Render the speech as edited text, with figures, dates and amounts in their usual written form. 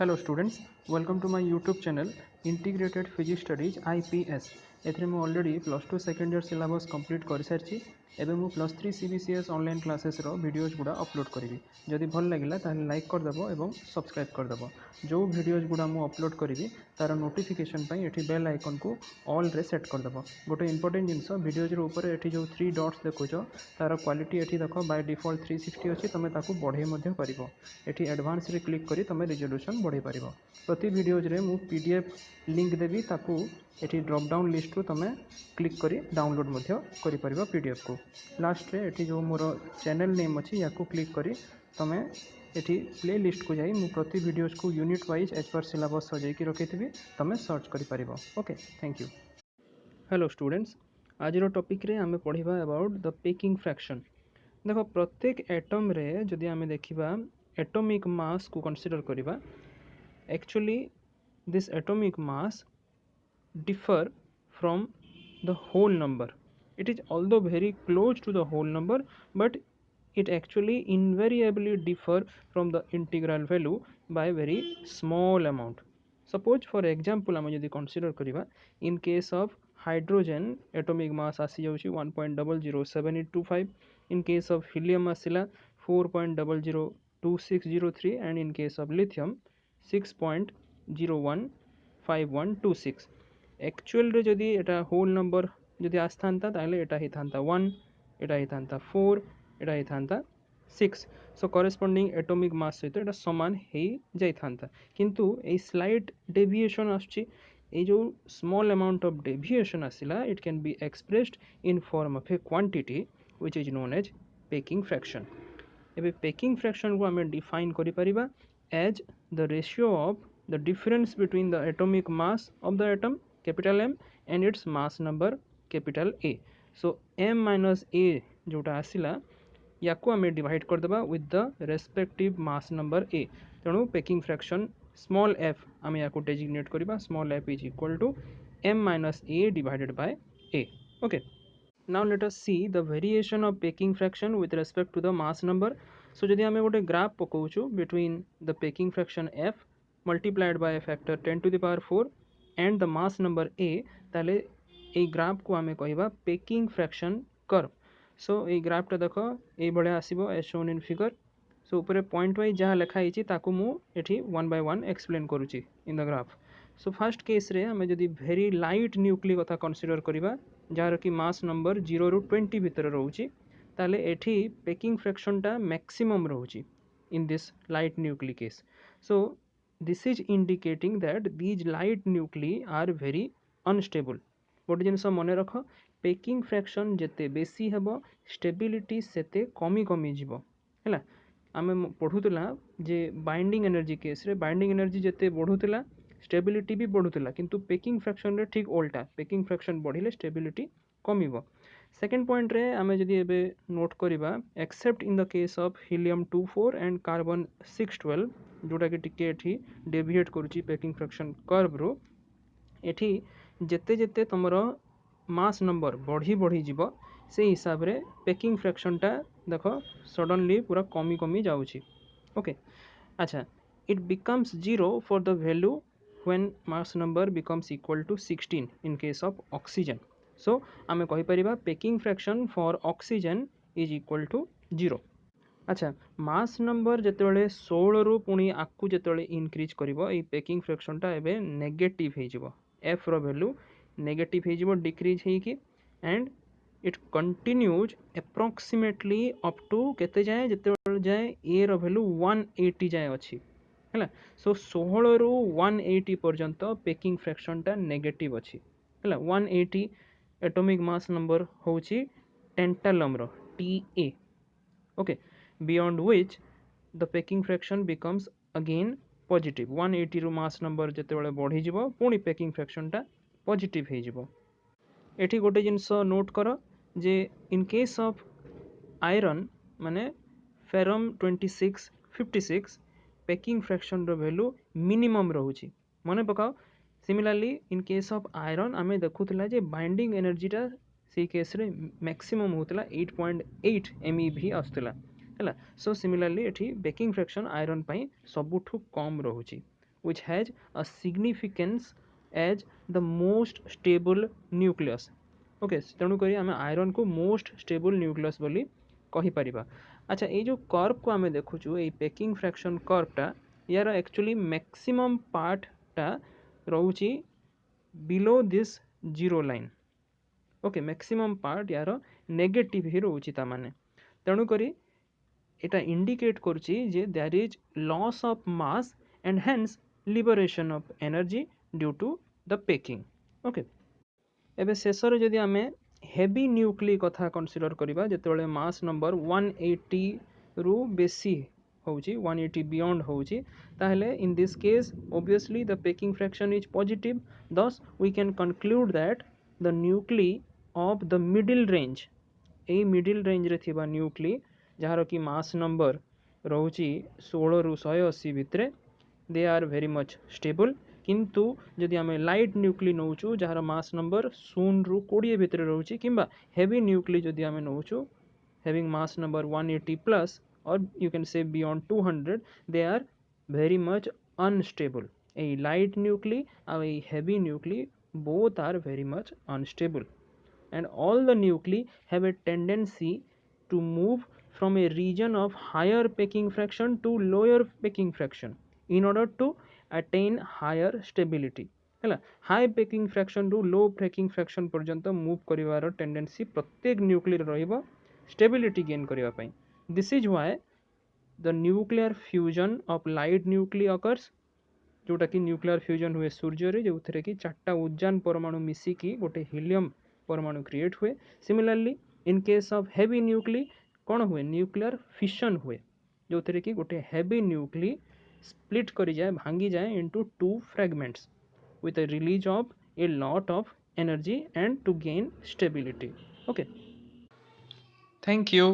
Hello students, welcome to my YouTube channel Integrated Physics Studies IPS. एथरे मु already +2 second year syllabus complete कर सारी एवं मु +3 CBCS online classes रो videos गुड़ा upload करी जदि भल लगिला ताहले लाइक करदेव और सब्सक्राइब करदेव जो वीडियोज गुड़ा मु अपलोड करी तार नोटिफिकेशन पाई एठी बेल आइकन को ऑल रे सेट करदेव गोटे इंपोर्टेंट जिनस वीडियोज ऊपर एठी जो 3 डॉट्स देखुच तार क्वालिटी एठी देख बाय डिफॉल्ट 360 अच्छी तुम ताकू बढ़े मध्य करिवो एठी एडवांस रे क्लिक करी तुम रिजोल्यूशन बढ़े पारिबो प्रति वीडियोज रे मु पीडीएफ लिंक देवी ताकू एठी ड्रॉप डाउन लिस्ट रू तुम क्लिक करी डाउनलोड मध्य करि परिबो पीडीएफ को लास्ट रे एठी जो मोर चैनल नेम अछि याकू क्लिक करी तुम एठी प्ले लिस्ट को जाई मु प्रति वीडियोज को unit wise as per syllabus सजाई की रखिथिबी तुम सर्च करि परिबो। Okay, thank you. Hello students, आज रो टॉपिक रे आमे पढिबा अबाउट द पेकिंग फ्रैक्शन। देखो प्रत्येक एटम रे जदि आमे देखिबा एटॉमिक मास को कंसीडर करिबा actually this atomic mass differ from the whole number. It is although very close to the whole number, but it actually invariably differ from the integral value by very small amount. Suppose for example आम जदि consider करिबा in case of hydrogen atomic mass आसी जाउची 1.007825, in case of helium आसिला 4.002603 and in case of lithium 6.015126. Actual रे जदि एटा whole number जदि आस्थांता ताले एटा ही थांता 1, एटा ही थांता 4, एटा ही थांता 6. सो corresponding atomic mass सहित एटा समान ही जाई थांता, किंतु ए स्लाइट डेविएशन आछी ए जो स्मॉल अमाउंट ऑफ डेविएशन आसिला it can be expressed in form of a quantity which is known as packing fraction. एबे पेकिंग फ्रैक्शन को हमें डिफाइन करि परिबा as the ratio of the difference between the atomic mass of the atom capital M and its mass number capital A. So M minus A जोटा आसिला याकू आमे divide कर देबा with the respective mass number A. तेणु packing fraction small f आमे याकू designate करिबा small f is equal to M minus A divided by A. Okay. Now let us see the variation of packing fraction with respect to the mass number. So जदि आमे गोटे graph पकाउछु between the packing fraction f multiplied by a factor 10 to the power 4 and the mass number a, ताले ए graph को आमे कहिबा packing fraction curve. So ए graph टा देखो ए बडे आसीबो as shown in figure. So ऊपर पॉइंट वाइज जहाँ लिखा होइछि ताकू मु एठी 1 by 1 एक्सप्लेन करूछि in the graph. So first case रे आमे जदि वेरी लाइट न्यूक्ली कथा कंसीडर करिबा जार कि मास नंबर 0 रु 20 भितर रहउछि ताले एठी पेकिंग फ्रैक्शन टा maximum रहउछि in this light nuclei case. So this is indicating that these light nuclei are very unstable. गोटे जिनस मन रख पेकिंग फ्रैक्शन जेते बेसी हेबो स्टेबिलिटी सेते कमी कमी जीवो हैला। आमे पढुतला जे बाइंडिंग एनर्जी केस रे बाइंडिंग एनर्जी जेते बढ़ुतला स्टेबिलिटी भी बढ़ुतला, किंतु पेकिंग फ्रैक्शन रे ठीक उल्टा पेकिंग फ्रैक्शन बढ़िले स्टेबिलिटी कमिबो। सेकेंड पॉइंट रे आमे जदि एबे नोट करिबा except in the case of helium 24 and carbon 612 जोटा कि टिके एठी डेविएट करूची पेकिंग फ्रैक्शन कर्व रो, एठी जेते जेते तमरो मास नंबर बढ़ी बढ़ी जीवो से हिसाब रे पेकिंग फ्रैक्शन टा देखो सडनली पूरा कमी कमी जाउची। ओके, अच्छा, it becomes 0 for the value when mass number becomes equal to 16 in case of oxygen. So आमे कहि परिबा packing fraction for oxygen is equal to 0। अच्छा, मास नंबर जेतेबेले 16 रु पुनी आकु जेतेबेले इंक्रीज करिवो ए पेकिंग फ्रैक्शन टा एबे नेगेटिव हे जिवो, f रो वैल्यू नेगेटिव हे जिवो डिक्रीज हे कि and it continues approximately up to केते जाय जेतेबेले जाय a रो वैल्यू 180 जाय अछि हैला। सो 16 रु 180 पर्यंत पेकिंग फ्रैक्शन टा नेगेटिव अछि हैला। 180 एटॉमिक मास नंबर होची टेंटालम रो Ta. Okay, beyond which the packing fraction becomes again positive. 180 रु मास नंबर जेतेबेले बढ़ी जिवो पुनी पेकिंग फ्रैक्शन टा पॉजिटिव हे जिवो। एठी गोटे जिंस नोट करो जे इन केस ऑफ आयरन माने फेरम 2656 पेकिंग फ्रैक्शन रो वैल्यू मिनिमम रहउची मने पकाओ। Similarly in case of iron आमे देखुतला जे बाइंडिंग एनर्जी टा से केस रे मैक्सिमम होतला 8.8 MeV आस्तला हैला। सो सिमिलरली एठी पेकिंग फ्रैक्शन आयरन पई सबुठु कम रहउची। which has a significance as the most stable nucleus. Okay तेणुकरी आम आयरन को मोस्ट स्टेबल न्यूक्लियस बोली कहीपर. अच्छा ये जो कर्व को आम देखुचु ये पैकिंग फ्रैक्शन कर्वटा यार एक्चुअली मैक्सिमम पार्टटा रोची below this zero line. Okay maximum part यार नेगेटिव ही रोची ता माने तेणुकरी এটা ইন্ডিকেট করছি যে there is loss of mass and hence liberation of energy due to the packing. Okay ଏବେ ଶେଷରେ ଯଦି ଆମେ ହେଭି ନ୍ୟୁକ୍ଲି କଥା କନସିଡର କରିବା ଯେତେବେଳେ ମାସ୍ ନମ୍ବର 180 ରୁ ବେଶୀ ହେଉଛି 180 ବିୟଣ୍ଡ ହେଉଛି ତାହେଲେ in this case obviously the packing fraction is positive, thus we can conclude that the nuclei of the middle range এই ମିଡିଲ୍ ରେଞ୍ଜରେ ଥିବା ନ୍ୟୁକ୍ଲି ଯାହାର କି ମାସ୍ ନମ୍ବର ରହୁଛି 16 ରୁ 180 ଭିତରେ they are very much stable. किंतु जदि आम लाइट न्यूक्ली नौचु जार मास नंबर 0 ରୁ 20 भितर रोचे कि हेवी न्यूक्ली जदि आम नौचु हैविंग मास नंबर 180 प्लस और you can say beyond 200 they are very much unstable. A light nuclei और a heavy nuclei both are very much unstable and all the nuclei have a tendency to move from a region of higher packing fraction to lower packing fraction in order to attain higher stability. है high packing fraction रु लो packing fraction पर्यंत move करिवार tendency प्रत्येक nuclear रहिबो stability gain करिवा पई. This is why the nuclear fusion of light nuclei occurs जोटा कि nuclear fusion हुए सूर्य जो थे कि 4टा उद्यान परमाणु मिसिकी गोटे हीलियम परमाणु क्रिएट हुए. Similarly in case of heavy nuclei कौन हुए न्यूक्लियर फिशन हुए जो थे कि गोटे हेवी न्यूक्ली स्प्लिट करी जाए भांगी जाए into 2 fragments with a release of a lot of energy and to gain stability. Okay, Thank you.